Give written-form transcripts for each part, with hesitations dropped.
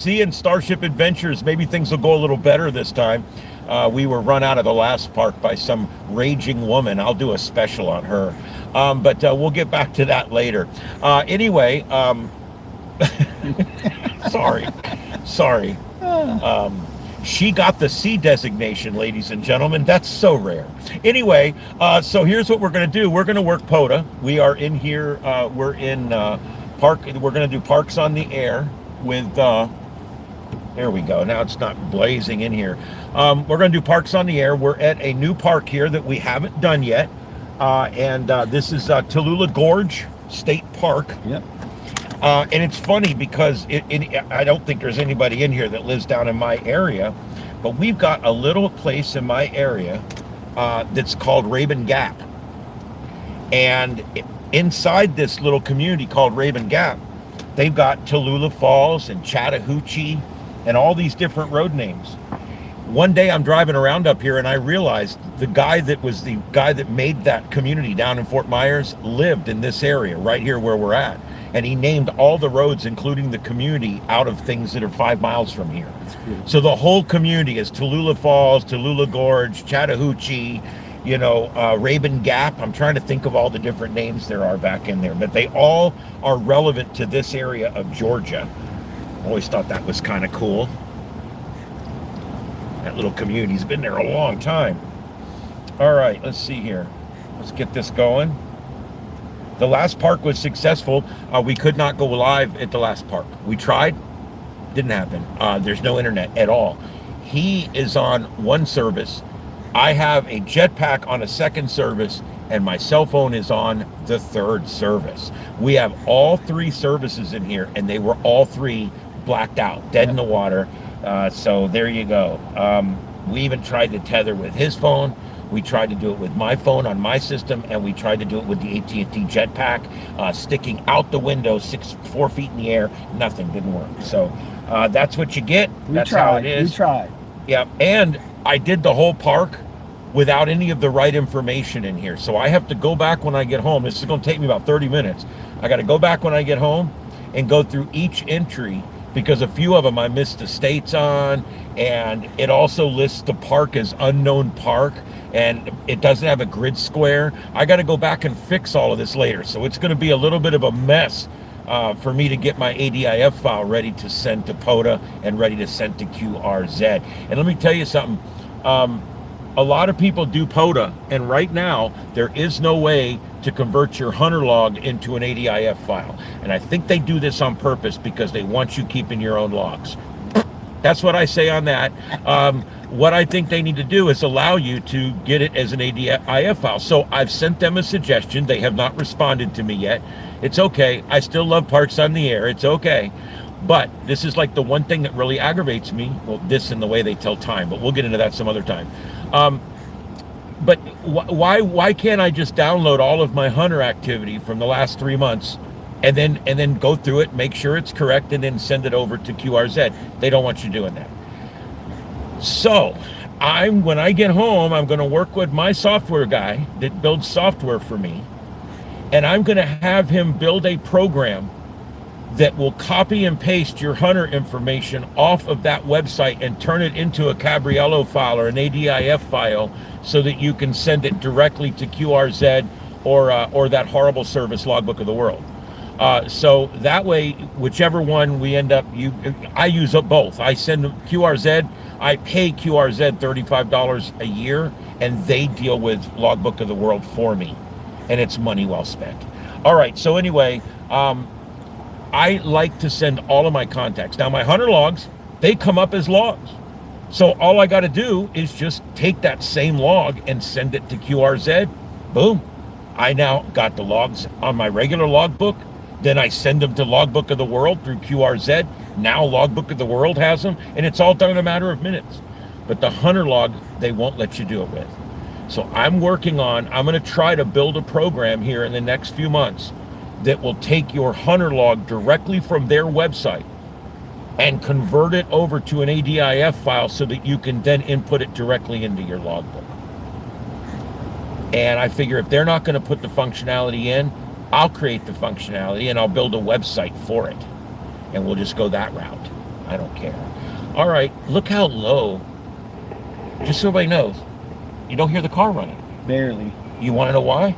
seeing Starship Adventures. Maybe things will go a little better this time. We were run out of the last park by some raging woman. I'll do a special on her. But we'll get back to that later. Anyway, sorry. She got the C designation, ladies and gentlemen. That's so rare. Anyway, so here's what we're going to do. We're going to work POTA. We are in here. We're in park. We're going to do parks on the air with. There we go. Now it's not blazing in here. We're going to do parks on the air. We're at a new park here that we haven't done yet, and this is Tallulah Gorge State Park. Yep. And it's funny because I don't think there's anybody in here that lives down in my area, but we've got a little place in my area that's called Raven Gap. And inside this little community called Raven Gap, they've got Tallulah Falls and Chattahoochee and all these different road names. One day I'm driving around up here and I realized the guy that made that community down in Fort Myers lived in this area right here where we're at. And he named all the roads, including the community, out of things that are 5 miles from here. So the whole community is Tallulah Falls, Tallulah Gorge, Chattahoochee, Raven Gap. I'm trying to think of all the different names there are back in there, but they all are relevant to this area of Georgia. Always thought that was kind of cool. That little community's been there a long time. All right, let's see here. Let's get this going. The last park was successful. We could not go live at the last park. We tried, didn't happen. There's no internet at all. He is on one service. I have a jetpack on a second service, and my cell phone is on the third service. We have all 3 services in here, and they were all 3 blacked out, dead in the water. So there you go. We even tried to tether with his phone. We tried to do it with my phone on my system, and we tried to do it with the AT&T jetpack, sticking out the window 4 feet in the air. Nothing, didn't work. So that's what you get. That's how it is. We tried. Yeah, and I did the whole park without any of the right information in here. So I have to go back when I get home. This is going to take me about 30 minutes. I got to go back when I get home and go through each entry, because a few of them I missed the states on, and it also lists the park as unknown park, and it doesn't have a grid square. I got to go back and fix all of this later, so it's going to be a little bit of a mess for me to get my ADIF file ready to send to POTA and ready to send to QRZ. And let me tell you something, a lot of people do POTA, and right now there is no way to convert your hunter log into an ADIF file. And I think they do this on purpose because they want you keeping your own logs. That's what I say on that. What I think they need to do is allow you to get it as an ADIF file. So I've sent them a suggestion. They have not responded to me yet. It's okay. I still love Parks on the Air. It's okay. But this is like the one thing that really aggravates me. Well, this and the way they tell time, but we'll get into that some other time. But why can't I just download all of my hunter activity from the last 3 months and then go through it, make sure it's correct, and then send it over to QRZ? They don't want you doing that. So when I get home, I'm going to work with my software guy that builds software for me, and I'm going to have him build a program that will copy and paste your hunter information off of that website and turn it into a Cabriello file or an ADIF file so that you can send it directly to QRZ or that horrible service, Logbook of the World. So that way, whichever one we end up, I use up both. I send QRZ, I pay QRZ $35 a year, and they deal with Logbook of the World for me, and it's money well spent. All right, so anyway, I like to send all of my contacts. Now, my hunter logs, they come up as logs. So all I got to do is just take that same log and send it to QRZ. Boom. I now got the logs on my regular logbook. Then I send them to Logbook of the World through QRZ. Now Logbook of the World has them, and it's all done in a matter of minutes. But the hunter log, they won't let you do it with. So I'm going to try to build a program here in the next few months that will take your hunter log directly from their website and convert it over to an ADIF file so that you can then input it directly into your logbook. And I figure if they're not going to put the functionality in, I'll create the functionality and I'll build a website for it. And we'll just go that route. I don't care. All right, look how low. Just so everybody knows, you don't hear the car running. Barely. You want to know why?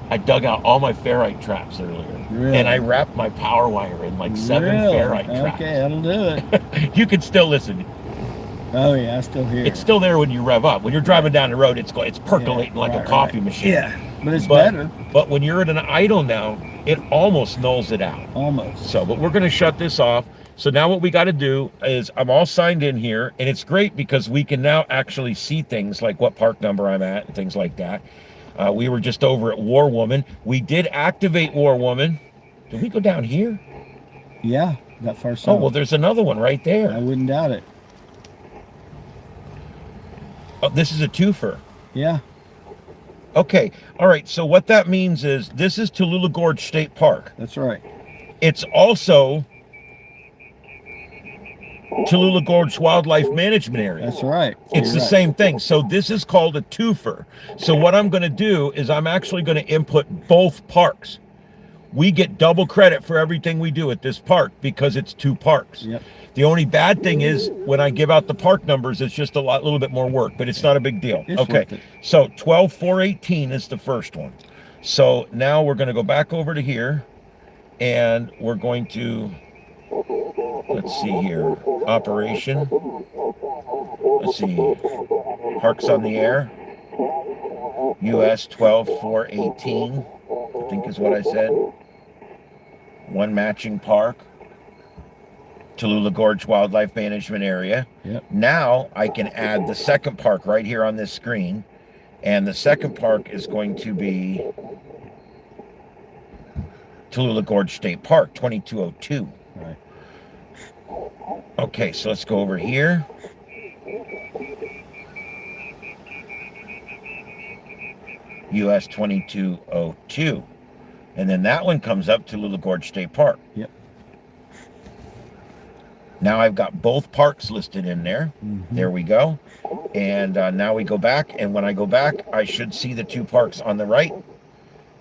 I dug out all my ferrite traps earlier. Really? And I wrapped my power wire in like 7 ferrite traps. Okay, that'll do it. You can still listen. Oh yeah, I still hear It's still there when you rev up. When you're driving down the road, it's percolating like a coffee right. machine. Yeah, but it's better. But when you're at an idle now, it almost nulls it out. Almost. So, but we're going to shut this off. So now what we got to do is I'm all signed in here, and it's great because we can now actually see things like what park number I'm at and things like that. We were just over at War Woman. We did activate War Woman. Did we go down here? Yeah, that far south. Oh, well, there's another one right there. I wouldn't doubt it. Oh, this is a twofer. Yeah. Okay. All right. So what that means is this is Tallulah Gorge State Park. That's right. It's also Tallulah Gorge Wildlife Management Area. That's right. It's the same thing. So this is called a twofer. So what I'm going to do is I'm actually going to input both parks. We get double credit for everything we do at this park because it's 2 parks. Yep. The only bad thing is when I give out the park numbers, it's just a little bit more work, but it's not a big deal. It's okay. worth it. So 12,418 is the first one. So now we're going to go back over to here and we're going to, let's see here, operation. Let's see, parks on the air. US 12,418, I think is what I said. 1 matching park. Tallulah Gorge Wildlife Management Area. Yep. Now I can add the second park right here on this screen. And the second park is going to be Tallulah Gorge State Park, 2202. Right. Okay, so let's go over here. US 2202. And then that one comes up to Tallulah Gorge State Park. Yep. Now I've got both parks listed in there. Mm-hmm. There we go. And now we go back. And when I go back, I should see the 2 parks on the right.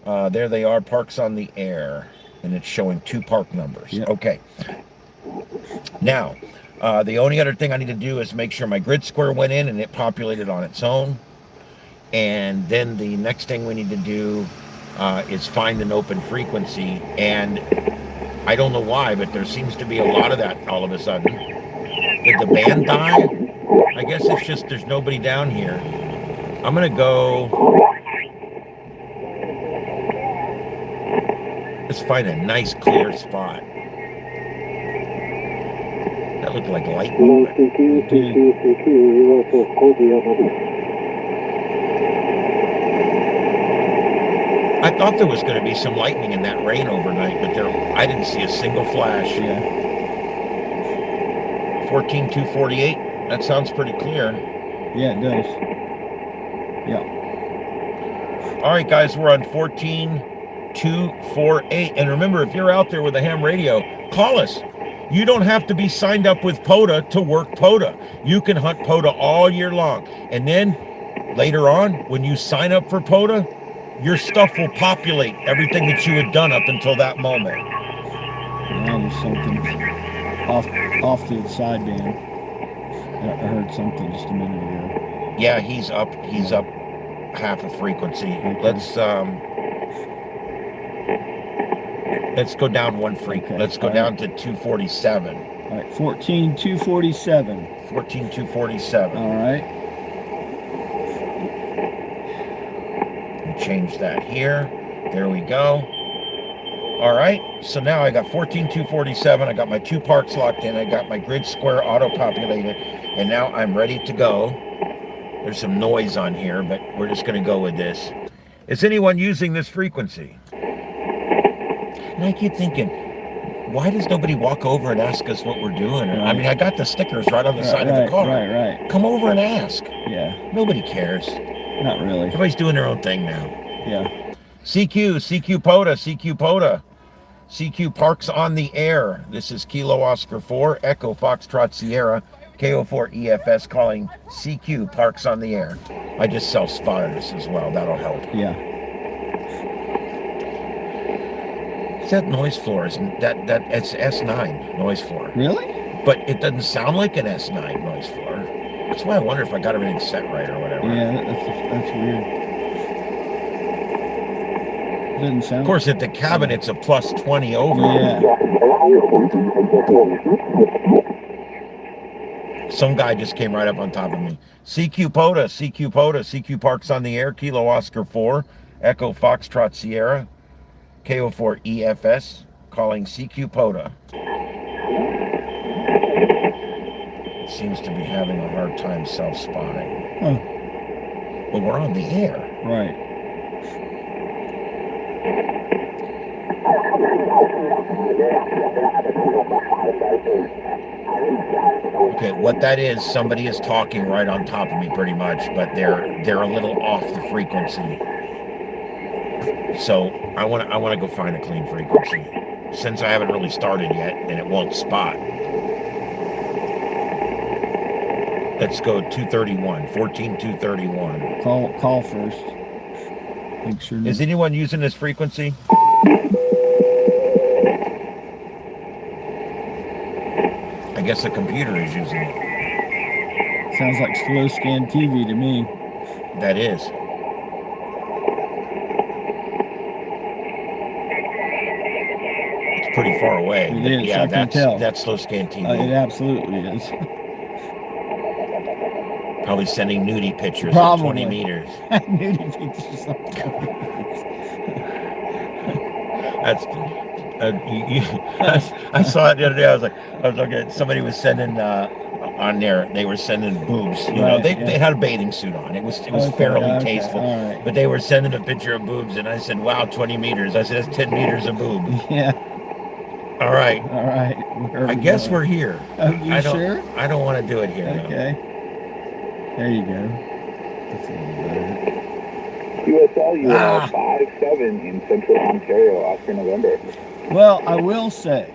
There they are, parks on the air. And it's showing 2 park numbers. Yep. Okay. Now, the only other thing I need to do is make sure my grid square went in and it populated on its own. And then the next thing we need to do is find an open frequency. And I don't know why, but there seems to be a lot of that all of a sudden. Did the band die? I guess it's just there's nobody down here. I'm going to go. Let's find a nice clear spot. That looked like lightning. I thought there was going to be some lightning in that rain overnight, but I didn't see a single flash. Yeah. 14,248. That sounds pretty clear. Yeah, it does. Yeah. All right, guys, we're on 14,248. And remember, if you're out there with a ham radio, call us. You don't have to be signed up with POTA to work POTA. You can hunt POTA all year long. And then later on, when you sign up for POTA, your stuff will populate everything that you had done up until that moment. Now there's something off to the sideband. I heard something just a minute ago. Yeah, he's up half a frequency. Okay. Let's go down 1 frequency. Okay. Let's go down to 247. All right, 14,247. 14,247. All right. Change that here. There we go. All right. So now I got 14,247. I got my 2 parks locked in. I got my grid square auto-populated. And now I'm ready to go. There's some noise on here, but we're just going to go with this. Is anyone using this frequency? And I keep thinking, why does nobody walk over and ask us what we're doing? Right. I mean, I got the stickers right on the side of the car. Right. Come over and ask. Yeah. Nobody cares. Not really. Everybody's doing their own thing now. Yeah. CQ POTA, CQ POTA. CQ Parks on the Air. This is Kilo Oscar 4, Echo Foxtrot Sierra, KO4 EFS calling CQ Parks on the Air. I just self-spotters as well. That'll help. Yeah. That noise floor is that it's S9 noise floor. Really? but it doesn't sound like an S9 noise floor. That's why I wonder if I got everything set right or whatever. Yeah, that's weird. Doesn't sound. Of course, at the cabin, it's a plus 20 over. Yeah. Some guy just came right up on top of me. CQ POTA, CQ POTA, CQ Park's on the air. Kilo Oscar 4, Echo Foxtrot Sierra, KO4 EFS, calling CQ POTA. It seems to be having a hard time self-spotting. Huh. Well, we're on the air. Right. Okay, what that is, somebody is talking right on top of me pretty much, but they're a little off the frequency. So I want to go find a clean frequency, since I haven't really started yet and it won't spot. Let's go 231, 14231. Call first. Make sure. Is anyone using this frequency? I guess the computer is using it. Sounds like slow scan TV to me. That is. It's pretty far away. It is, Yeah, I can tell. That's slow scan TV. It absolutely is. Probably sending nudie pictures Probably. at 20 meters. Nudie pictures. That's I saw it the other day. I was looking at somebody was sending on there. They were sending boobs. You know, they had a bathing suit on. It was fairly tasteful. Right. But they were sending a picture of boobs, and I said, "Wow, 20 meters." I said, "That's 10 meters of boob." Yeah. All right. All right. I guess we're here. Oh, you sure? I don't want to do it here. Okay. There you go. That's a little better. QSL, you are 5-7 in Central Ontario, Oscar November. Well, I will say,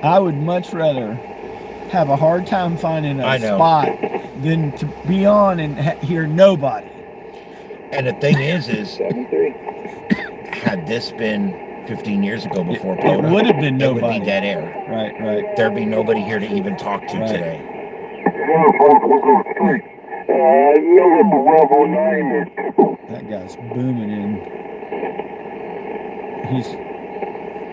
I would much rather have a hard time finding a spot than to be on and hear nobody. And the thing is 7-3. had this been 15 years ago before POTA, it would have been nobody. It would be dead air. Right, right. There'd be nobody here to even talk to today. That guy's booming in. He's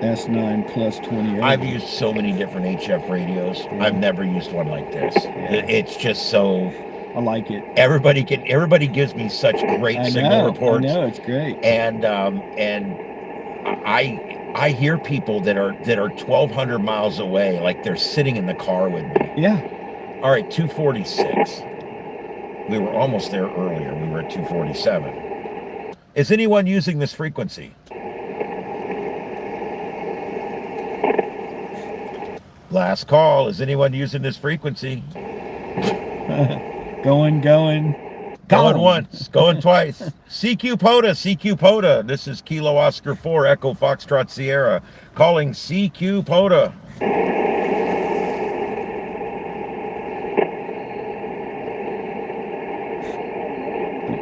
S9 plus 20. I've used so many different HF radios. Yeah. I've never used one like this. Yeah. It's just so. I like it. Everybody gives me such great signal reports. I know, it's great. And I hear people that are 1,200 miles away, like they're sitting in the car with me. Yeah. All right, 246. We were almost there earlier. We were at 247. Is anyone using this frequency? Last call. Is anyone using this frequency? Going once, going twice. CQ POTA, CQ POTA. This is Kilo Oscar 4, Echo Foxtrot Sierra, calling CQ POTA.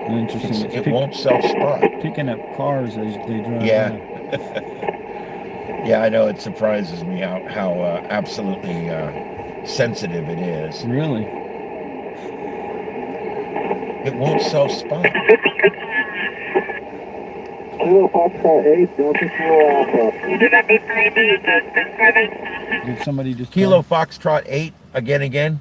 Interesting. It won't self-spot. Picking up cars as they drive. Yeah. Yeah, I know. It surprises me how absolutely sensitive it is. Really? It won't self-spot. Kilo Foxtrot 8, Delta Sierra. Did somebody just Kilo Foxtrot 8 again?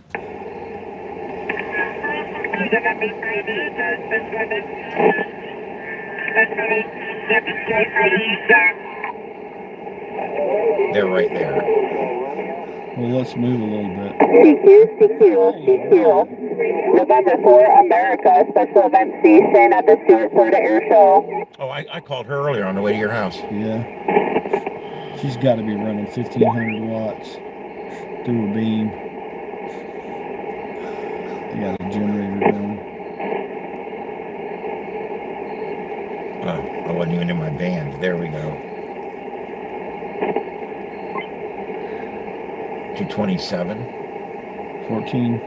They're right there. Well, let's move a little bit. CQ. November 4, America, special event station at the Stewart Florida Air Show. Oh, I called her earlier on the way to your house. Yeah. She's got to be running 1,500 watts through a beam. They got a generator going. I wasn't even in my band. There we go. 227. 14.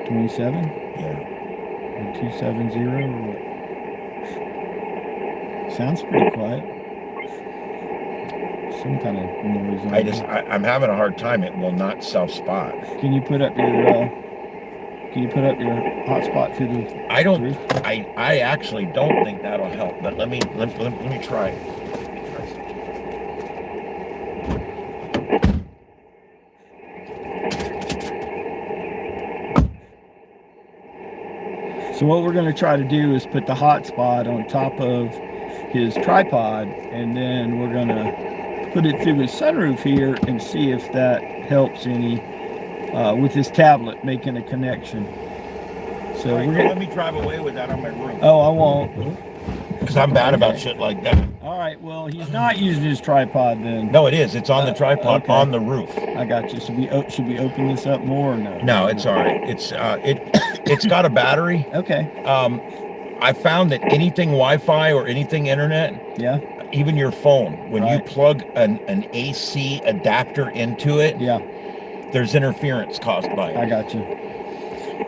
27? Yeah. 270 or what? Sounds pretty quiet. some kind of noise on I'm having a hard time. It will not self-spot. Can you put up your hotspot through the roof? I actually don't think that'll help, but let me try. So what we're going to try to do is put the hotspot on top of his tripod, and then we're going to put it through his sunroof here and see if that helps any with his tablet making a connection. So right, let me drive away with that on my roof. Oh, I won't. Because I'm bad about shit like that. All right, well, he's not using his tripod then. No, it is. It's on the tripod on the roof. I got you. Should we open this up more or no? No, it's all right. It's it's got a battery. Okay. I found that anything Wi-Fi or anything internet, even your phone, when you plug an AC adapter into it, there's interference caused by it. I got you.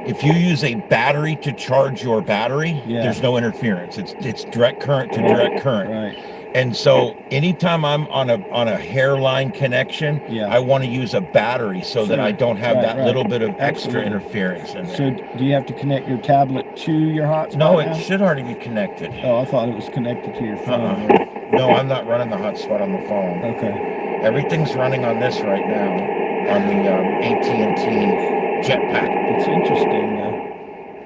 If you use a battery to charge your battery, there's no interference. It's direct current to direct current. Right. And so anytime I'm on a hairline connection, I want to use a battery so that I don't have that little bit of extra interference in there. So do you have to connect your tablet to your hotspot? No, it should already be connected. Oh, I thought it was connected to your phone. No, I'm not running the hotspot on the phone. Okay. Everything's running on this right now, on the AT&T Jetpack. It's interesting.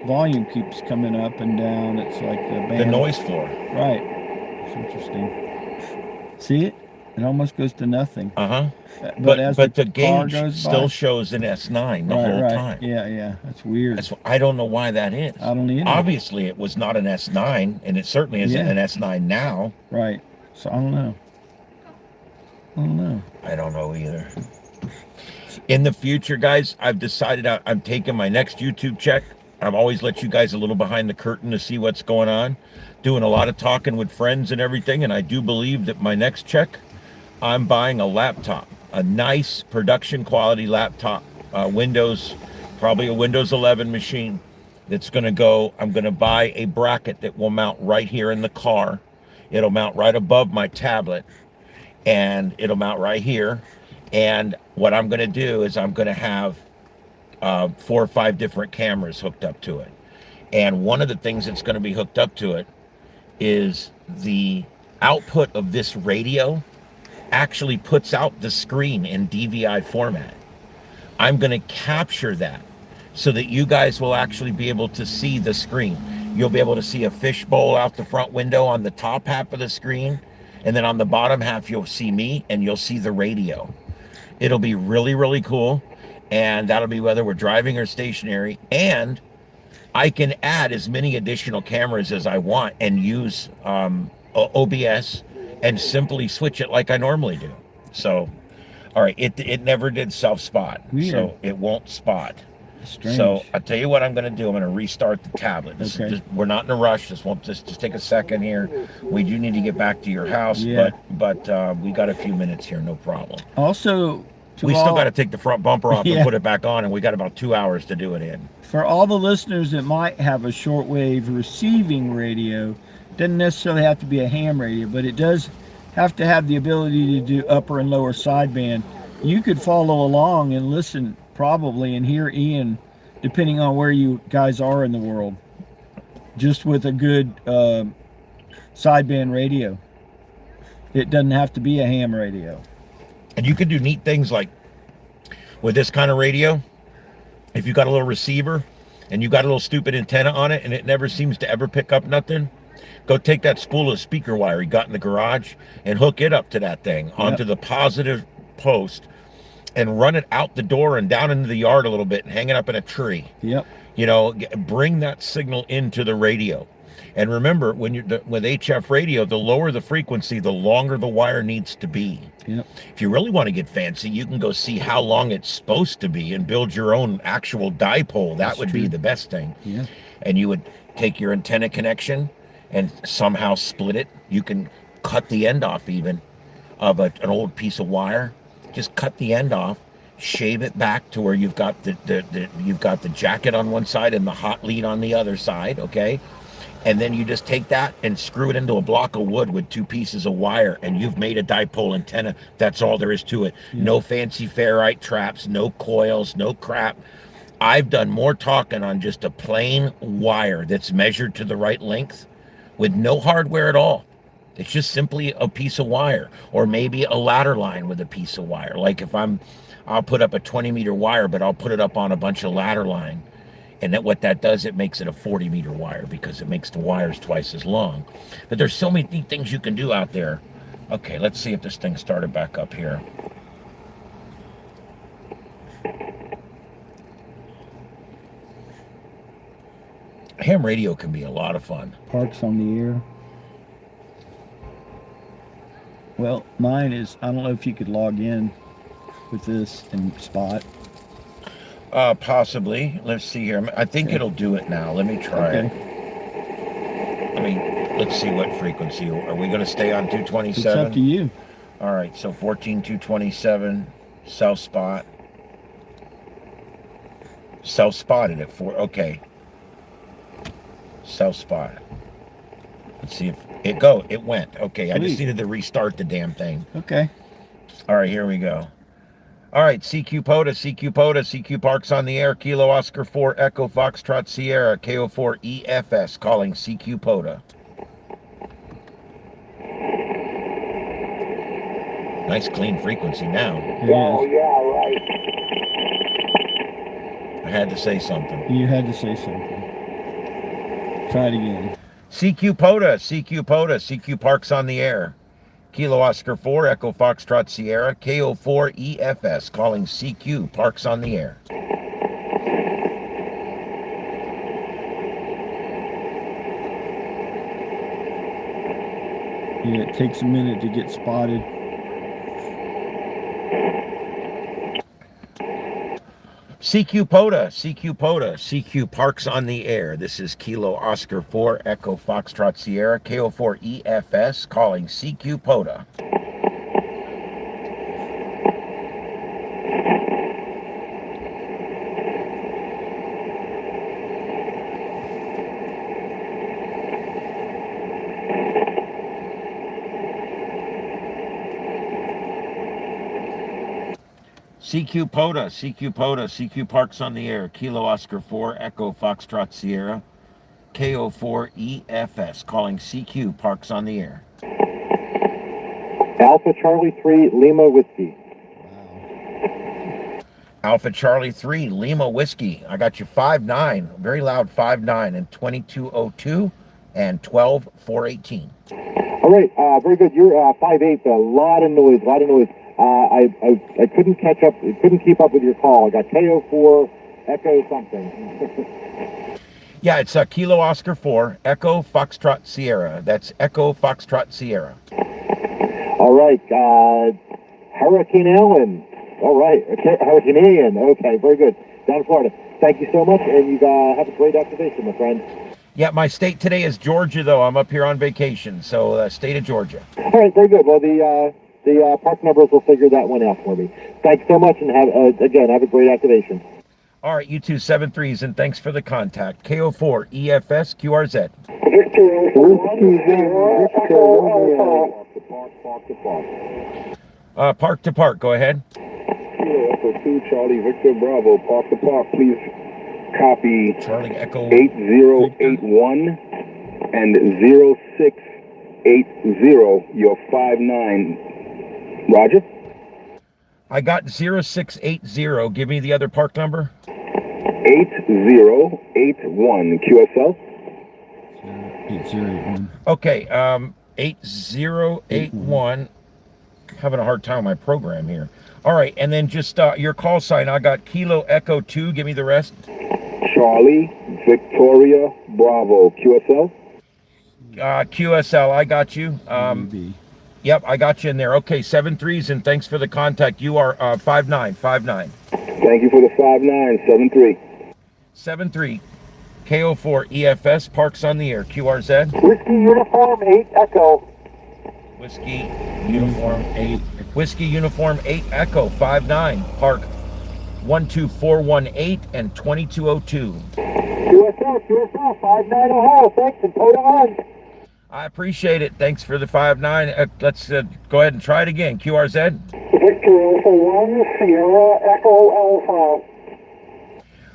The volume keeps coming up and down. It's like the noise floor. Right. It's interesting. See it? It almost goes to nothing. But the gauge still shows an S9 the whole time. Yeah. That's weird. I don't know why that is. I don't either. Obviously, it was not an S9, and it certainly isn't an S9 now. Right. So I don't know. I don't know either. In the future, guys, I've decided I'm taking my next YouTube check. I've always let you guys a little behind the curtain to see what's going on. Doing a lot of talking with friends and everything, and I do believe that my next check, I'm buying a laptop. A nice production quality laptop. Probably a Windows 11 machine that's going to go. I'm going to buy a bracket that will mount right here in the car. It'll mount right above my tablet, and it'll mount right here. And what I'm going to do is I'm going to have 4 or 5 different cameras hooked up to it. And one of the things that's going to be hooked up to it is the output of this radio actually puts out the screen in DVI format. I'm going to capture that so that you guys will actually be able to see the screen. You'll be able to see a fishbowl out the front window on the top half of the screen. And then on the bottom half, you'll see me and you'll see the radio. It'll be really, really cool. And that'll be whether we're driving or stationary. And I can add as many additional cameras as I want and use OBS and simply switch it like I normally do. So, all right, it never did self-spot. So it won't spot. Strange. So I'll tell you what I'm going to do. I'm going to restart the tablet. We're not in a rush. Just take a second here. We do need to get back to your house, but we got a few minutes here, no problem. Also, we still got to take the front bumper off and put it back on, and we got about 2 hours to do it in. For all the listeners that might have a shortwave receiving radio, doesn't necessarily have to be a ham radio, but it does have to have the ability to do upper and lower sideband. You could follow along and listen probably and hear Ian, depending on where you guys are in the world, just with a good sideband radio. It doesn't have to be a ham radio. And you can do neat things like with this kind of radio, if you got a little receiver and you got a little stupid antenna on it and it never seems to ever pick up nothing, go take that spool of speaker wire you got in the garage and hook it up to that thing onto the positive post and run it out the door and down into the yard a little bit and hang it up in a tree. You know, bring that signal into the radio. And remember, when with HF radio, the lower the frequency, the longer the wire needs to be. If you really want to get fancy, you can go see how long it's supposed to be and build your own actual dipole. That would be the best thing. And you would take your antenna connection and somehow split it. You can cut the end off even of an old piece of wire. Just cut the end off, shave it back to where you've got the jacket on one side and the hot lead on the other side, okay? and then you just take that and screw it into a block of wood with 2 pieces of wire, and you've made a dipole antenna. That's all there is to it. Yeah. No fancy ferrite traps, no coils, no crap. I've done more talking on just a plain wire that's measured to the right length with no hardware at all. It's just simply a piece of wire, or maybe a ladder line with a piece of wire. Like if I'll put up a 20-meter wire, but I'll put it up on a bunch of ladder line. And what that does, it makes it a 40-meter wire because it makes the wires twice as long. But there's so many things you can do out there. Okay, let's see if this thing started back up here. Ham radio can be a lot of fun. Parks on the air. Well, mine is, I don't know if you could log in with this and spot. Possibly. Let's see here. I think it'll do it now. Let me try it. Let's see what frequency. Are we going to stay on 227? It's up to you. All right, so 14227, self spot. Self spotted at 4. Okay. Self spot. Let's see if it went. Okay, I just needed to restart the damn thing. Okay. All right, here we go. All right, CQ POTA, CQ POTA, CQ Parks on the air, Kilo Oscar 4, Echo Foxtrot Sierra, KO4 EFS, calling CQ POTA. Nice clean frequency now. Right. I had to say something. You had to say something. Try it again. CQ POTA, CQ POTA, CQ Parks on the air. Kilo Oscar 4, Echo Foxtrot Sierra, KO4 EFS, calling CQ Parks on the air. Yeah, it takes a minute to get spotted. CQ POTA, CQ POTA, CQ Parks on the air. This is Kilo Oscar 4, Echo Foxtrot Sierra, KO4 EFS, calling CQ POTA. CQ POTA, CQ POTA, CQ Parks on the air, Kilo Oscar 4, Echo Foxtrot Sierra, KO4 EFS, calling CQ Parks on the air. Alpha Charlie 3, Lima Whiskey. Alpha Charlie 3, Lima Whiskey. I got you 5'9", very loud 5'9", and 2202 and 12418. All right, very good. You're 5'8", a lot of noise, I couldn't catch up, couldn't keep up with your call. I got KO4, Echo something. Yeah, it's Kilo Oscar 4, Echo Foxtrot Sierra. That's Echo Foxtrot Sierra. All right, Hurricane Allen. All right, okay, Hurricane Ian. Okay, very good. Down in Florida. Thank you so much, and you have a great activation, my friend. Yeah, my state today is Georgia, though. I'm up here on vacation, so state of Georgia. All right, very good. Well, the park numbers will figure that one out for me. Thanks so much, and have a great activation. All right, you two 7-3s, and thanks for the contact. KO4 EFS QRZ. Park to park. Go ahead. Kilo Echo 2, Charlie Victor Bravo. Park to park, please. Copy. Charlie Echo 8081 and 0680. You're 5'9". Roger. I got 0680. Give me the other park number. 8081 QSL. 8081. Okay, 8081. Having a hard time with my program here. All right, and then just your call sign. I got Kilo Echo 2. Give me the rest. Charlie Victoria Bravo QSL. QSL, I got you. Yep, I got you in there. Okay, 7-3s, and thanks for the contact. You are 5'9". Thank you for the 5'9", 7-3. 7-3. KO4 EFS, Parks on the air, QRZ. Whiskey Uniform 8 Echo. Whiskey Uniform 8. Whiskey Uniform 8 Echo, 5'9", Park 12418 and 2202. QSL, 5-9 Ohio, thanks, and POTA on. I appreciate it. Thanks for the 5-9. Let's go ahead and try it again. QRZ. Victor Alpha 1, Sierra Echo Alpha.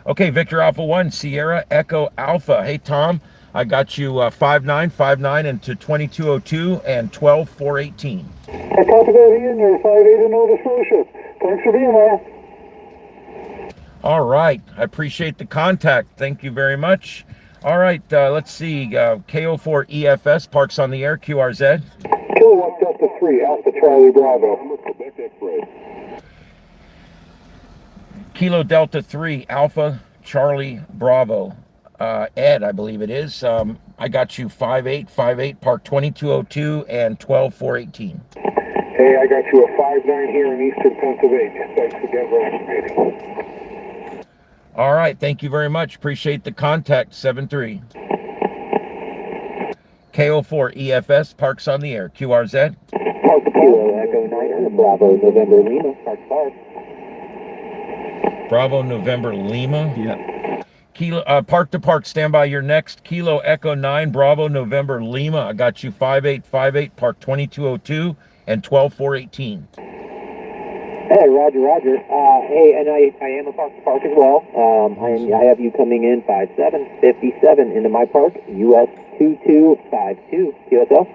Okay, Victor Alpha 1, Sierra Echo Alpha. Hey, Tom, I got you 5-9 into 2202 and 12418. I copy that, Ian. You're 5-8 in Nova Scotia. Thanks for being there. All right. I appreciate the contact. Thank you very much. All right. Let's see. KO4 EFS, parks on the air, QRZ. Kilowatt Delta 3, Alpha Charlie Bravo. Quebec X-ray. Kilo Delta 3, Alpha Charlie Bravo. Ed, I believe it is. I got you 5-8, park 2202 and 12418. Hey, I got you a 5-9 here in eastern Pennsylvania. Thanks again for estimating. All right. Thank you very much. Appreciate the contact. 7-3. KO4 EFS, parks on the air, QRZ. Park Kilo Echo 9, Bravo November Lima, Park. Bravo November Lima. Yep. Kilo, park to park, stand by your next. Kilo Echo 9, Bravo November Lima. I got you 5-8, park 2202 and 12418. Hey, Roger. Hey, and I am a park to park as well. I have you coming in 5757 into my park, US 2252, QSL.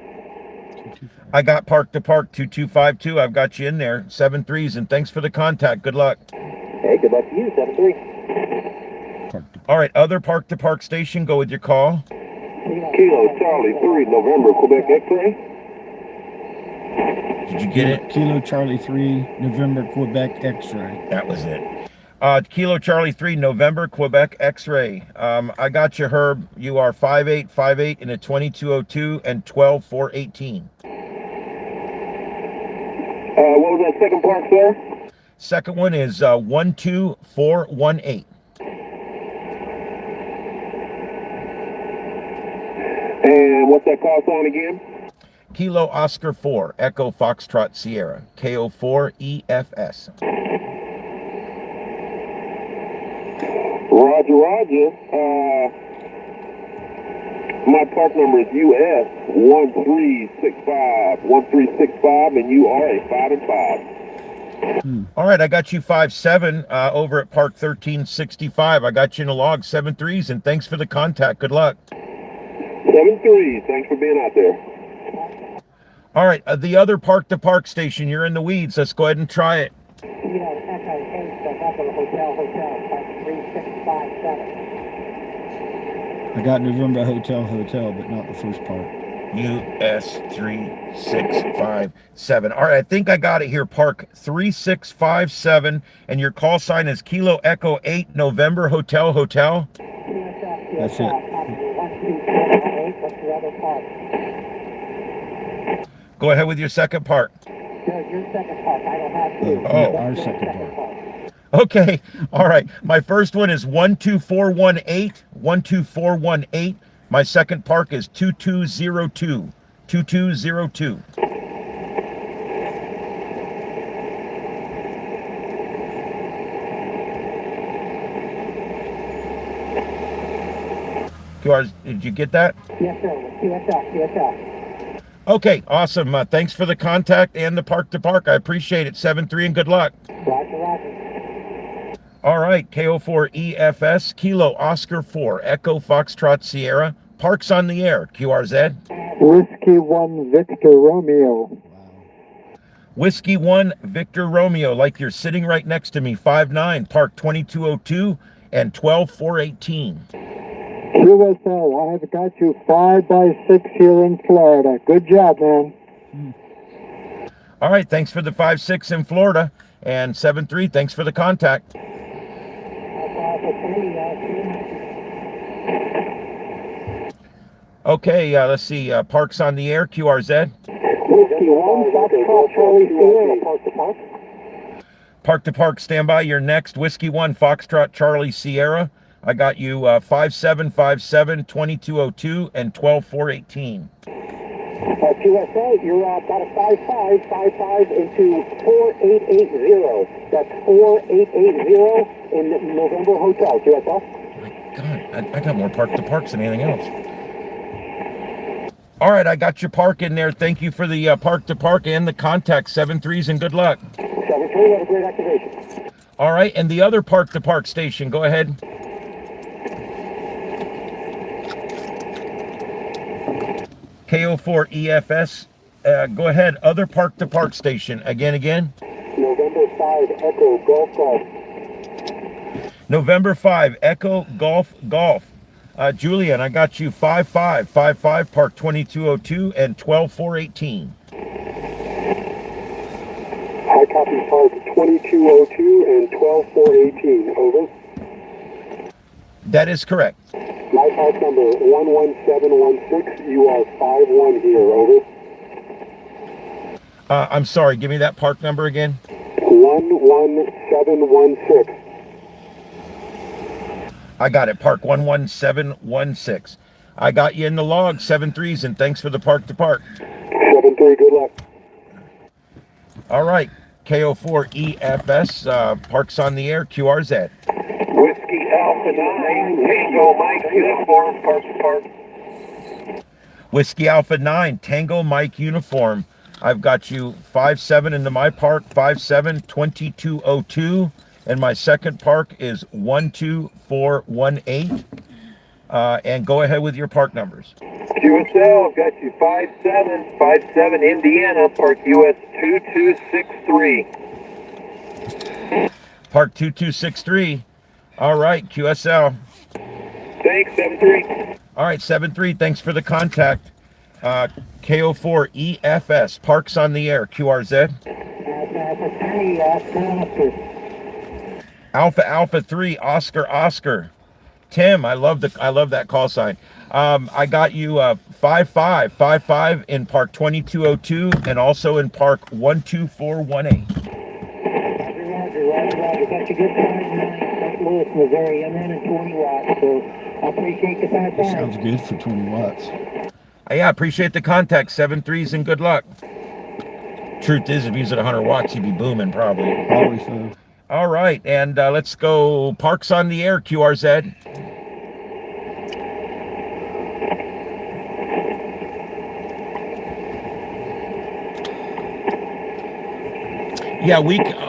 I got park to park 2252. I've got you in there. 7-3s, and thanks for the contact. Good luck. Hey, good luck to you, 7-3. All right, other park to park station, go with your call. Kilo Charlie 3, November, Quebec X-ray. Did you get it? Kilo Charlie 3, November, Quebec X-ray. That was it. Kilo Charlie 3, November, Quebec X-ray. I got you, Herb. You are 5-8 in a 2202 and 12418. What was that second part, sir? Second one is 12418. And what's that call sign again? Kilo Oscar 4, Echo Foxtrot Sierra, KO4 EFS. Roger. My park number is US 1365, and you are a 5-5. All right, I got you 5-7 over at Park 1365. I got you in a log, 7-3s, and thanks for the contact. Good luck. 7-3. Thanks for being out there. All right, the other park to park station, you're in the weeds. Let's go ahead and try it. I got November Hotel, but not the first part. US 3657. All right, I think I got it here. Park 3657, and your call sign is Kilo Echo 8, November Hotel. That's it. Go ahead with your second part. Your second part. I don't have Our second part. Okay. All right. My first one is 12418. My second park is 2202. Did you get that? Yes, sir. QSL. Okay, awesome. Thanks for the contact and the park to park. I appreciate it. 7-3 and good luck. Roger. All right, KO4 EFS, Kilo Oscar 4, Echo Foxtrot Sierra, parks on the air, QRZ. Whiskey 1 Victor Romeo. Whiskey 1 Victor Romeo, like you're sitting right next to me, 5-9, park 2202 and 12418. QSL, I have got you 5-6 here in Florida. Good job, man. All right, thanks for the 5-6 in Florida, and 7-3, thanks for the contact. Okay, let's see, parks on the air, QRZ. Whiskey 1 Foxtrot Charlie Sierra, park to park. Park to park, stand by, you're next. Whiskey 1 Foxtrot Charlie Sierra. I got you 5757, 2202, and 12418. QSL, you're about a 5-5 into 4880. That's 4880 in November Hotel, QSL. God, I got more park to parks than anything else. All right, I got your park in there. Thank you for the park to park and the contact. 7-3s and good luck. 7-3, have a great activation. All right, and the other park to park station, go ahead. KO4 EFS, go ahead. Other park to park station, again. November 5, Echo Golf Golf. November 5, Echo Golf. Julian, I got you 5555, park 2202 and 12418. I copy park 2202 and 12418. Over. That is correct. My park number 11716. You are 51 here. Over. I'm sorry, give me that park number again. 11716. I got it, park 11716. I got you in the log, 7-3s, and thanks for the park to park. 7-3, good luck. All right, KO4 EFS, parks on the air, QRZ. Whiskey Alpha 9, Tango Mike Uniform, park to park. Whiskey Alpha 9, Tango Mike Uniform. I've got you 57 into my park, 57, 2202. And my second park is 12418. And go ahead with your park numbers. QSL, I've got you 5757 Indiana, park US 2263. Park 2263. All right, QSL. Thanks, 7-3. All right, 7-3, thanks for the contact. KO4 EFS, parks on the air, QRZ. Alpha 3, Oscar. Tim, I love that call sign. I got you 5555 in park 2202 and also in park 12418. Roger. Got you good time tonight, St. Louis, Missouri. I'm running 20 watts, so I appreciate the 5 That sounds good for 20 watts. Yeah, appreciate the contact. 7-3s and good luck. Truth is, if he was at 100 watts, he'd be booming probably. Probably so. All right, and let's go parks on the air, QRZ. Yeah,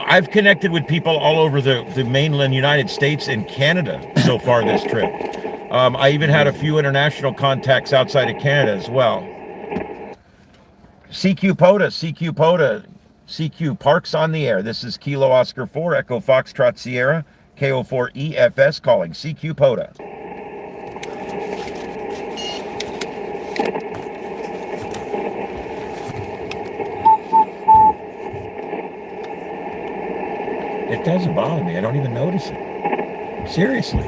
I've connected with people all over the mainland United States and Canada so far this trip. I even had a few international contacts outside of Canada as well. CQ POTA, CQ Parks on the Air. This is Kilo Oscar 4, Echo Foxtrot Sierra, KO4 EFS calling CQ POTA. It doesn't bother me. I don't even notice it. Seriously.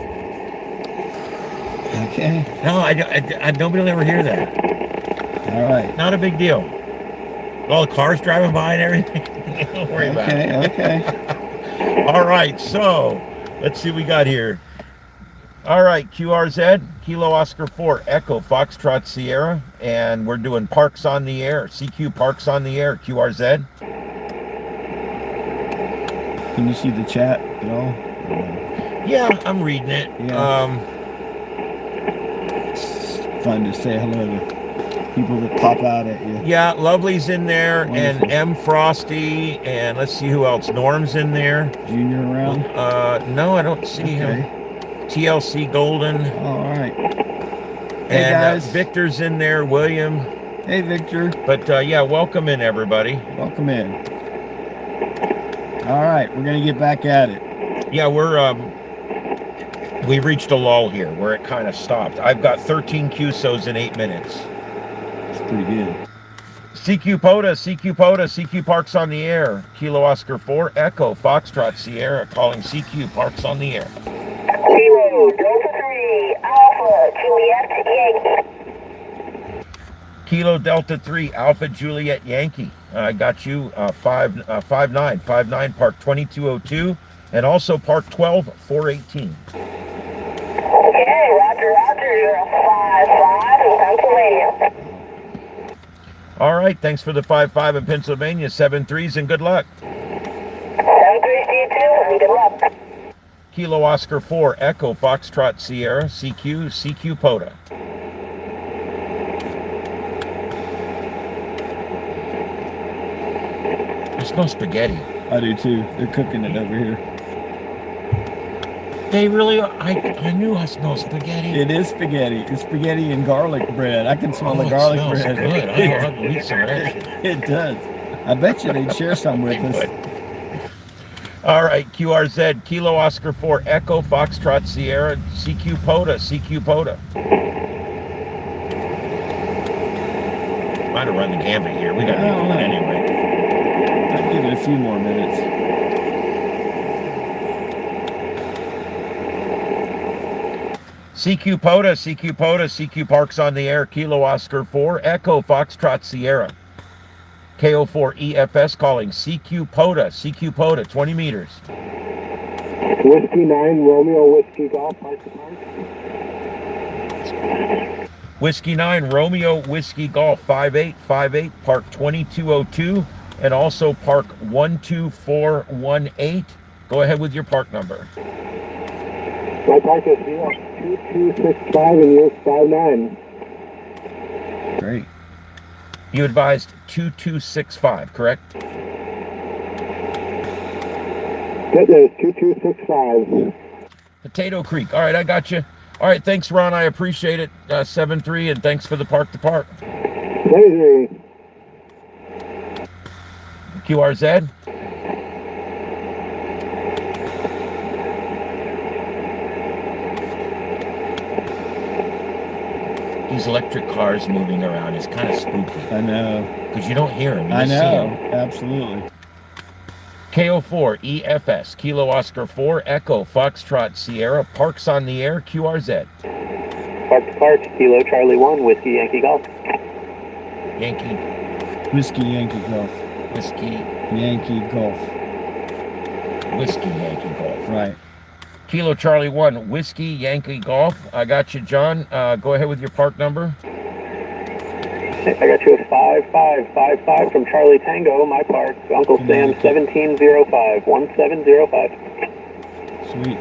Okay. No, I nobody will ever hear that. All right. Not a big deal. All the cars driving by and everything. Don't worry about it. Okay. All right, so let's see what we got here. All right, QRZ, Kilo Oscar 4, Echo Foxtrot Sierra, and we're doing Parks on the Air, CQ Parks on the Air, QRZ. Can you see the chat at all? Yeah, I'm reading it. Yeah. It's fun to say hello to people that pop out at you. Yeah, Lovely's in there, Wonderful. and M Frosty, and let's see who else. Norm's in there. Junior around? No, I don't see him. TLC Golden. All right. And Hey, guys. Victor's in there, William. Hey, Victor. But yeah, welcome in, everybody. Welcome in. All right, we're going to get back at it. Yeah, we reached a lull here where it kind of stopped. I've got 13 QSOs in 8 minutes. It's pretty good. CQ POTA, CQ Parks on the Air. Kilo Oscar 4, Echo Foxtrot Sierra calling CQ Parks on the Air. Kilo Delta 3, Alpha Juliet Yankee. Kilo Delta 3, Alpha Juliet Yankee. I got you 59 Park 2202 and also Park 12418. Okay, Roger, you're a 5-5 in Pennsylvania. All right, thanks for the 5-5 in Pennsylvania, 7-3s and good luck. 7-3 to you too, and good luck. Kilo Oscar 4 Echo Foxtrot Sierra CQ POTA. I smell spaghetti. I do too. They're cooking it over here. They really are. I knew I smelled spaghetti. It is spaghetti. It's spaghetti and garlic bread. I can smell the it garlic smells bread. good. I'll have to eat some of that shit. It does. I bet you they'd share some with us. All right, QRZ, Kilo Oscar 4 Echo Foxtrot Sierra CQ POTA. Might have run the gambit here. We got to be going anyway. I'd give it a few more minutes. CQ POTA, Parks on the air, Kilo Oscar 4 Echo Foxtrot Sierra. KO4 EFS calling CQ POTA, 20 meters. Whiskey 9, Romeo, Whiskey Golf, park to park. Whiskey 9, Romeo, Whiskey Golf, 5858, park 2202, and also park 12418. Go ahead with your park number. My park is here, 2265 and US 59. Great. You advised 2265, correct? That is 2265. Potato Creek. All right, I got you. All right, thanks, Ron. I appreciate it. 7-3, and thanks for the park to park. Lazy. QRZ. These electric cars moving around is kind of spooky. I know. Because you don't hear them. I know. Absolutely. KO4 EFS, Kilo Oscar 4 Echo Foxtrot Sierra, Parks on the air, QRZ. Park to park, Kilo Charlie 1, Whiskey Yankee Golf. Yankee. Whiskey Yankee Golf. Whiskey. Yankee Golf. Whiskey Yankee Golf. Right. Kilo Charlie 1, Whiskey Yankee Golf. I got you, John. Go ahead with your park number. I got you a 5555 from Charlie Tango, my park, Uncle Sam 1705, 1705. Sweet.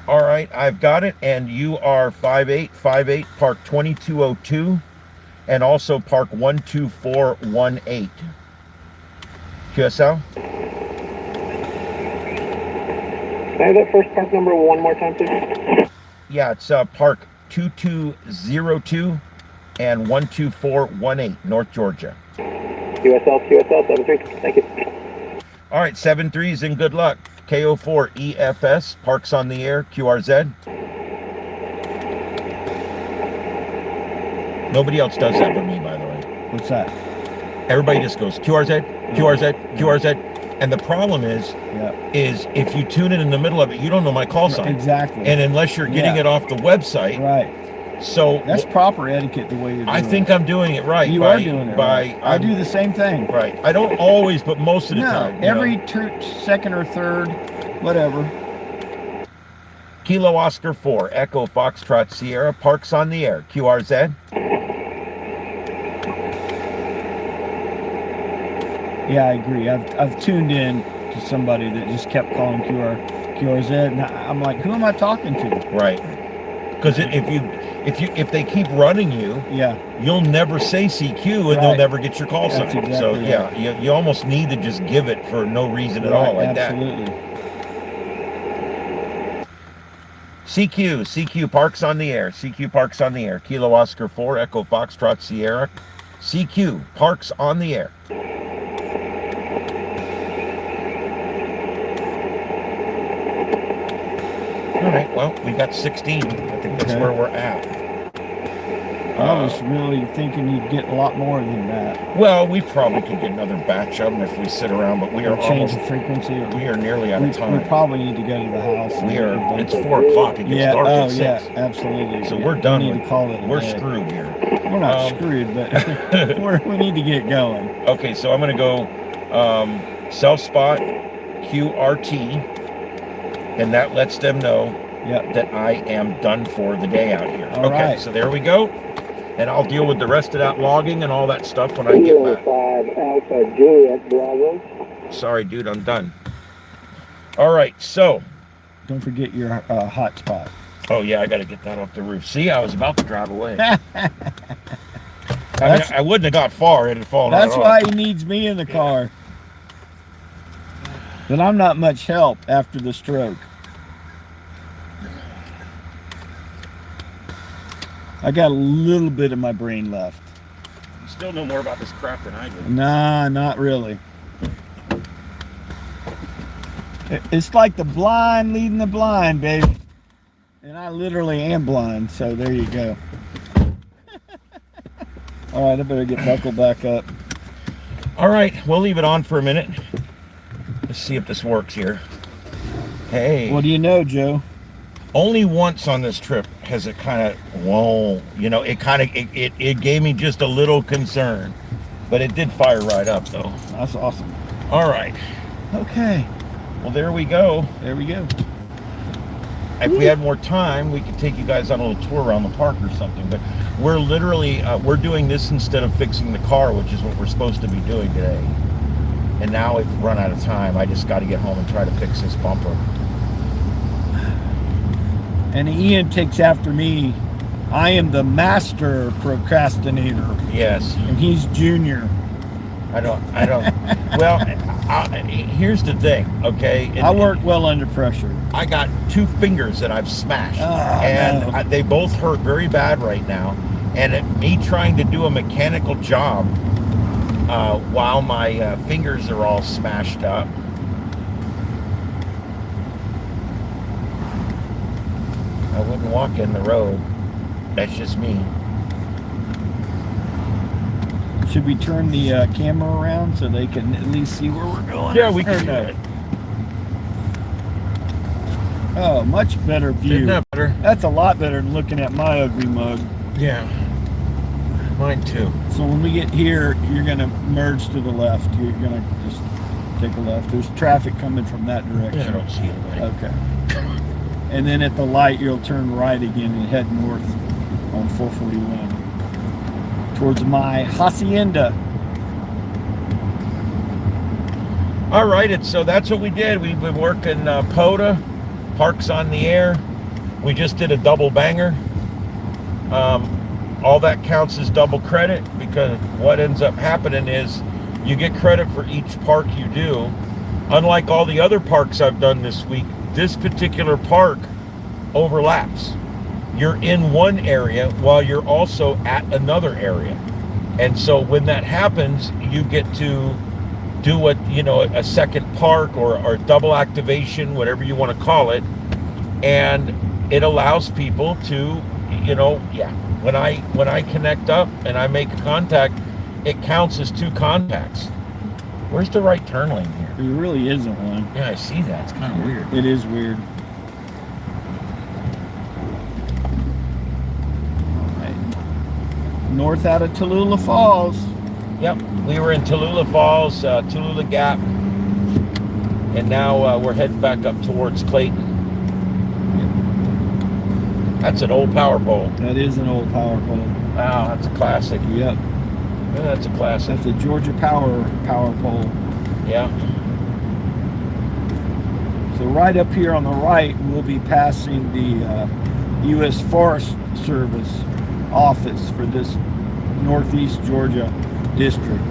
All right, I've got it, and you are 5858, park 2202, and also park 12418. QSL? Can I have that first park number one more time, please? Yeah, it's park 2202 and 12418, North Georgia. QSL 73, thank you. All right, 7-3 is in good luck. KO4 EFS, Parks on the air, QRZ. Nobody else does that but me, by the way. What's that? Everybody just goes QRZ, QRZ, QRZ. And the problem is if you tune in the middle of it, you don't know my call sign. Exactly. And unless you're getting it off the website. Right. So that's proper etiquette the way you're doing I think I'm doing it right. You are doing it right. I do the same thing. Right. I don't always, but most of the time. Every second or third, whatever. Kilo Oscar 4, Echo Foxtrot Sierra, Parks on the air, QRZ. Yeah, I agree. I've tuned in to somebody that just kept calling QRZ, and I'm like, who am I talking to? Right. Because if they keep running you, you'll never say CQ, and they'll never get your call sign. Exactly so you almost need to just give it for no reason at all, like absolutely. that. CQ Parks on the air. CQ Parks on the air. Kilo Oscar 4, Echo Foxtrot Sierra. CQ Parks on the air. All right, well, we got 16. I think that's where we're at. I was really thinking you'd get a lot more than that. Well, we probably could get another batch of them if we sit around, but we are change almost the frequency. We are nearly out of time. We probably need to go to the house. It's 4 o'clock. It gets dark at 6. Yeah, absolutely. So we're done. We need to call it a We're day. screwed here. We're not screwed, but we need to get going. Okay, so I'm going to go self spot QRT, and that lets them know that I am done for the day out here. Okay, so there we go. And I'll deal with the rest of that logging and all that stuff when I get back. 5 Alpha Juliet Bravo. Sorry, dude, I'm done. All right, so Don't forget your hotspot. Oh yeah, I got to get that off the roof. See, I was about to drive away. I mean, I wouldn't have got far. It had fallen right That's off. why he needs me in the car. But I'm not much help after the stroke. I got a little bit of my brain left. You still know more about this crap than I do. Nah, not really. It's like the blind leading the blind, baby. And I literally am blind, so there you go. All right, I better get buckled back up. All right, we'll leave it on for a minute. Let's see if this works here. Hey. What do you know, Joe? Only once on this trip has it kind of, whoa, you know, it kind of, it gave me just a little concern. But it did fire right up, though. That's awesome. All right. Okay. Well, there we go. There we go. If we had more time, we could take you guys on a little tour around the park or something. But we're literally, we're doing this instead of fixing the car, which is what we're supposed to be doing today. And now we've run out of time. I just got to get home and try to fix this bumper. And Ian takes after me. I am the master procrastinator. Yes. And he's junior. I don't, well, here's the thing, okay? I work well under pressure. I got 2 fingers that I've smashed. Oh, and no. they both hurt very bad right now. And me trying to do a mechanical job while my fingers are all smashed up. I wouldn't walk in the road. That's just me. Should we turn the camera around so they can at least see where we're going? Yeah, we can do it. Oh, much better view. Isn't that better? That's a lot better than looking at my ugly mug. Yeah. Mine too. So when we get here, you're going to merge to the left. You're going to just take a left. There's traffic coming from that direction. Yeah, I don't see anybody. Okay. And then at the light, you'll turn right again and head north on 441 towards my hacienda. All right, so that's what we did. We've been working POTA, Parks on the Air. We just did a double banger. All that counts as double credit, because what ends up happening is you get credit for each park you do. Unlike all the other parks I've done this week, this particular park overlaps. You're in one area while you're also at another area. And so when that happens, you get to do what, you know, a second park or double activation, whatever you want to call it. And it allows people to, you know, when I connect up and I make a contact, it counts as 2 contacts. Where's the right turn lane here? There really isn't one. Yeah, I see that. It's kind of weird. It is weird. North out of Tallulah Falls. Yep, we were in Tallulah Falls, Tallulah Gap, and now we're heading back up towards Clayton. That's an old power pole. That is an old power pole. Wow, that's a classic. Yep. Yeah, that's a classic. That's a Georgia power pole. Yeah. So right up here on the right, we'll be passing the U.S. Forest Service office for this Northeast Georgia district.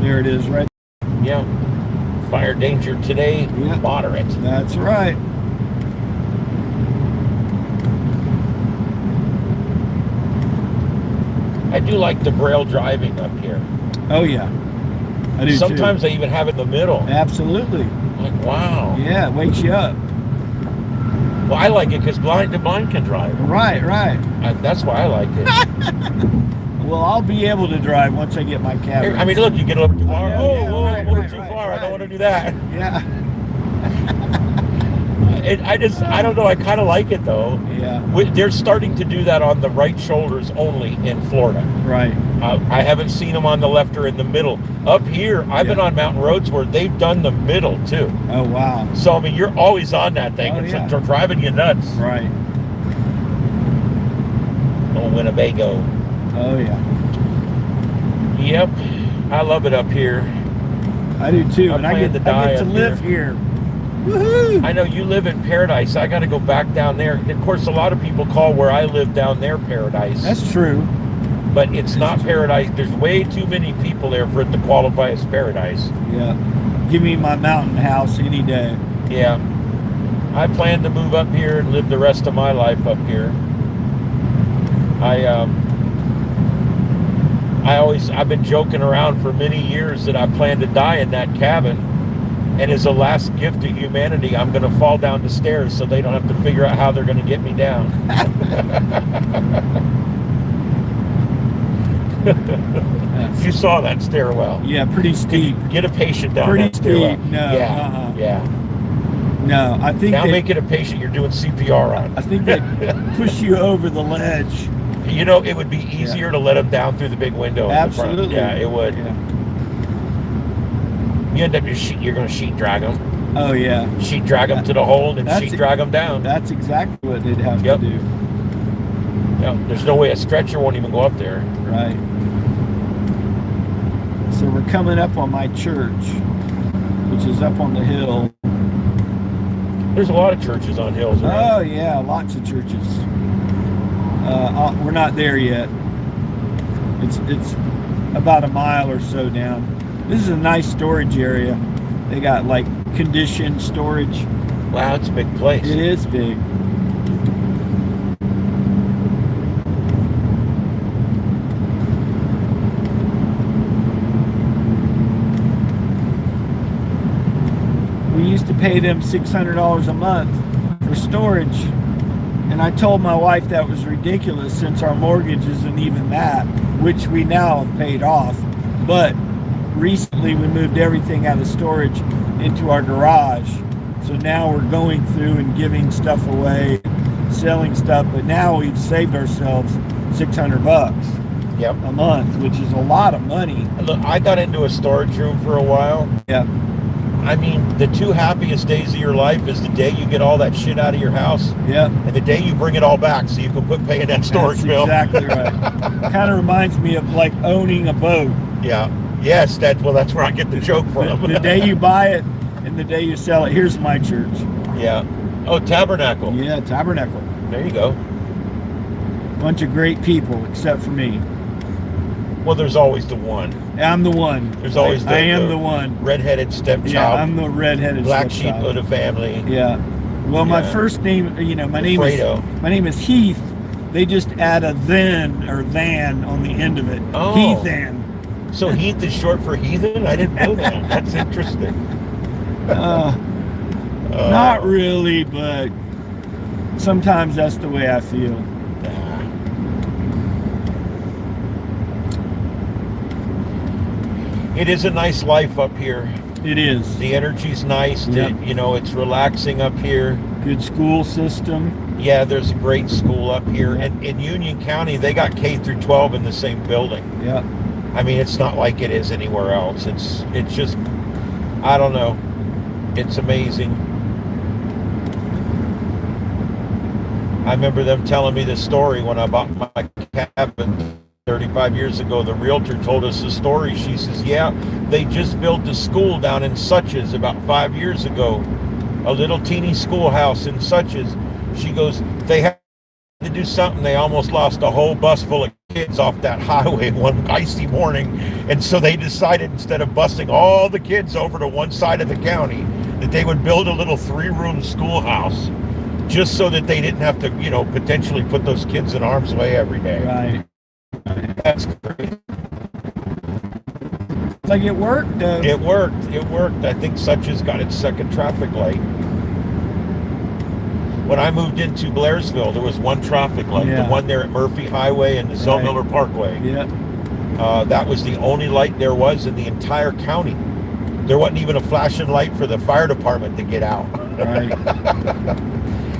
There it is, right? Yeah. Fire danger today, Yep. moderate. That's right. I do like the braille driving up here. Oh yeah, I do Sometimes I even have it in the middle. too. Absolutely. Like, wow. Yeah, it wakes you up. Well, I like it because the blind can drive. Right. That's why I like it. Well, I'll be able to drive once I get my cab. I mean, look, you get a little too far. Yeah, Oh, yeah, whoa, right, a little right, too right, far. I right. don't want to do that. Yeah. I don't know. I kind of like it though. Yeah. They're starting to do that on the right shoulders only in Florida. Right. I haven't seen them on the left or in the middle. Up here, I've been on mountain roads where they've done the middle too. Oh wow. So I mean, you're always on that thing. Oh, It's yeah. driving you nuts. Right. Oh, Winnebago. Oh yeah. Yep. I love it up here. I do too, I and I plan get to die to up live here. here. Woohoo! I know you live in paradise. I got to go back down there. And of course, a lot of people call where I live down there paradise. That's true. But it's not paradise. There's way too many people there for it to qualify as paradise. Yeah. Give me my mountain house any day. Yeah. I plan to move up here and live the rest of my life up here. I've been joking around for many years that I plan to die in that cabin, and as a last gift to humanity, I'm going to fall down the stairs so they don't have to figure out how they're going to get me down. You saw that stairwell. Yeah, pretty steep. Get a patient down Pretty that stairwell. steep. No. Yeah. Yeah. No, I think Now make it a patient you're doing CPR on. I think they push you over the ledge. You know, it would be easier to let them down through the big window. Absolutely. In the front. Yeah, it would. Yeah. You end up you're going to sheet drag them. Oh yeah. Sheet drag them to the hole and sheet drag them down. That's exactly what they'd have to do. Yeah, there's no way a stretcher won't even go up there. Right. So we're coming up on my church, which is up on the hill. There's a lot of churches on hills around. Oh yeah, lots of churches. We're not there yet. It's about a mile or so down. This is a nice storage area. They got like conditioned storage. Wow, it's a big place. It is big. We used to pay them $600 a month for storage, and I told my wife that was ridiculous since our mortgage isn't even that, which we now have paid off. But recently we moved everything out of storage into our garage, so now we're going through and giving stuff away, selling stuff, but now we've saved ourselves $600 a month, which is a lot of money. Look, I got into a storage room for a while. Yeah. I mean, the two happiest days of your life is the day you get all that shit out of your house. Yeah. And the day you bring it all back so you can quit paying that storage bill. Exactly right. Kind of reminds me of like owning a boat. Yeah. Yes, that's where I get the joke from. The day you buy it and the day you sell it. Here's my church. Yeah. Oh, Tabernacle. Yeah, Tabernacle. There you go. Bunch of great people, except for me. Well, there's always the one. I'm the one. There's always I am the one. Redheaded stepchild. Yeah, I'm the redheaded black sheep stepchild. of the family. Yeah. Well, my first name, my name is Heath. They just add a then or than on the end of it. Oh. Heathan. So Heath is short for heathen? I didn't know that. That's interesting. Not really, but sometimes that's the way I feel. It is a nice life up here. It is. The energy's nice. Yep. It's relaxing up here. Good school system. Yeah, there's a great school up here. Yep. And in Union County, they got K through 12 in the same building. Yeah. I mean, it's not like it is anywhere else. It's just, I don't know. It's amazing. I remember them telling me this story when I bought my cabin 35 years ago. The realtor told us the story. She says, yeah, they just built a school down in Suches about 5 years ago. A little teeny schoolhouse in Suches. She goes, they had to do something. They almost lost a whole bus full of kids off that highway one icy morning. And so they decided, instead of busing all the kids over to one side of the county, that they would build a little 3-room schoolhouse just so that they didn't have to, potentially put those kids in harm's way every day. Right. That's crazy. Like it worked, though. It worked. I think Suches got its second traffic light. When I moved into Blairsville, there was one traffic light, the one there at Murphy Highway and the Zellmiller Parkway. Yeah. That was the only light there was in the entire county. There wasn't even a flashing light for the fire department to get out. Right.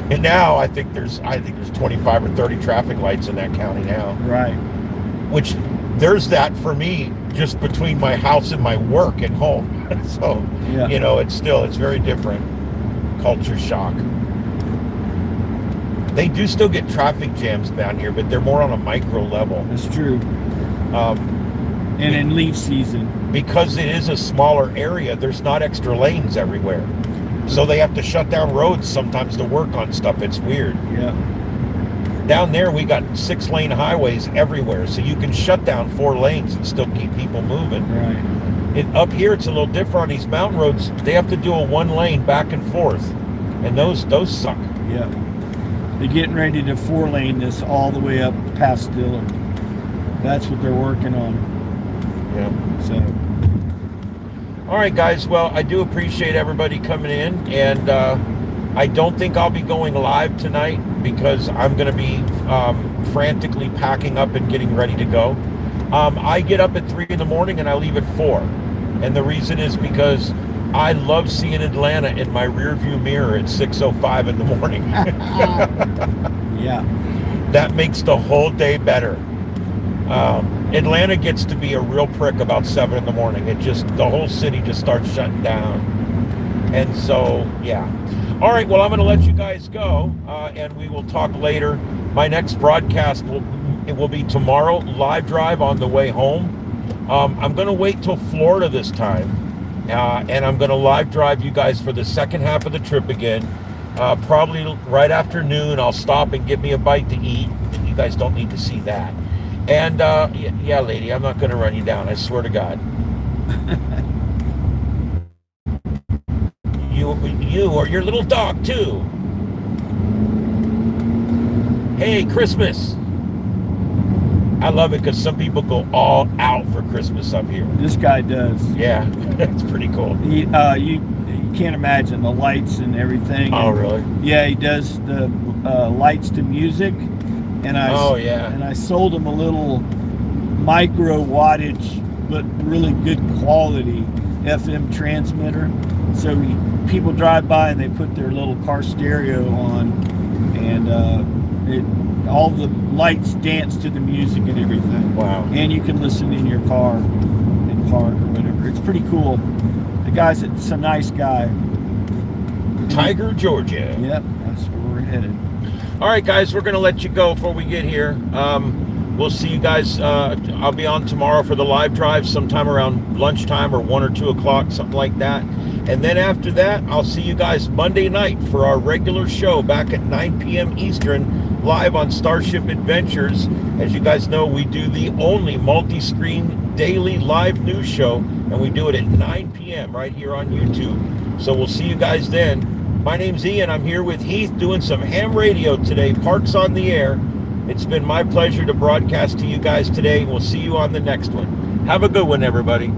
And now I think there's 25 or 30 traffic lights in that county now. Right. Which there's that for me just between my house and my work at home. So, Yeah. you know, it's very different. Culture shock. They do still get traffic jams down here, but they're more on a micro level. That's true. And in leaf season. Because it is a smaller area, there's not extra lanes everywhere. So they have to shut down roads sometimes to work on stuff. It's weird. Yeah. Down there, we got 6-lane highways everywhere. So you can shut down 4 lanes and still keep people moving. Right. Up here, it's a little different. On these mountain roads, they have to do a 1-lane back and forth. And those suck. Yeah. They're getting ready to 4-lane this all the way up past Dillard. That's what they're working on. Yeah. So. All right, guys. Well, I do appreciate everybody coming in, and I don't think I'll be going live tonight because I'm going to be frantically packing up and getting ready to go. I get up at 3 in the morning and I leave at 4, and the reason is because I love seeing Atlanta in my rearview mirror at 6:05 in the morning. Yeah. That makes the whole day better. Atlanta gets to be a real prick about 7 in the morning. The whole city just starts shutting down. And so, yeah. All right, well, I'm going to let you guys go, and we will talk later. My next broadcast will be tomorrow, live drive on the way home. I'm going to wait till Florida this time, and I'm going to live drive you guys for the second half of the trip again. Probably right after noon, I'll stop and get me a bite to eat. You guys don't need to see that. And, yeah, lady, I'm not going to run you down. I swear to God. You or your little dog, too. Hey, Christmas. I love it because some people go all out for Christmas up here. This guy does. Yeah, that's pretty cool. You can't imagine the lights and everything. Oh, really? Yeah, he does the lights to music. And I sold him a little micro wattage but really good quality FM transmitter. So people drive by and they put their little car stereo on, and all the lights dance to the music and everything. Wow. And you can listen in your car and park or whatever. It's pretty cool. It's a nice guy. Tiger, Georgia. Yep, that's where we're headed. All right, guys, we're going to let you go before we get here. We'll see you guys. I'll be on tomorrow for the live drive sometime around lunchtime or 1 or 2 o'clock, something like that. And then after that, I'll see you guys Monday night for our regular show back at 9 p.m. Eastern, live on Starship Adventures. As you guys know, we do the only multi-screen daily live news show, and we do it at 9 p.m. right here on YouTube. So we'll see you guys then. My name's Ian. I'm here with Heath doing some ham radio today. Parks on the Air. It's been my pleasure to broadcast to you guys today. We'll see you on the next one. Have a good one, everybody.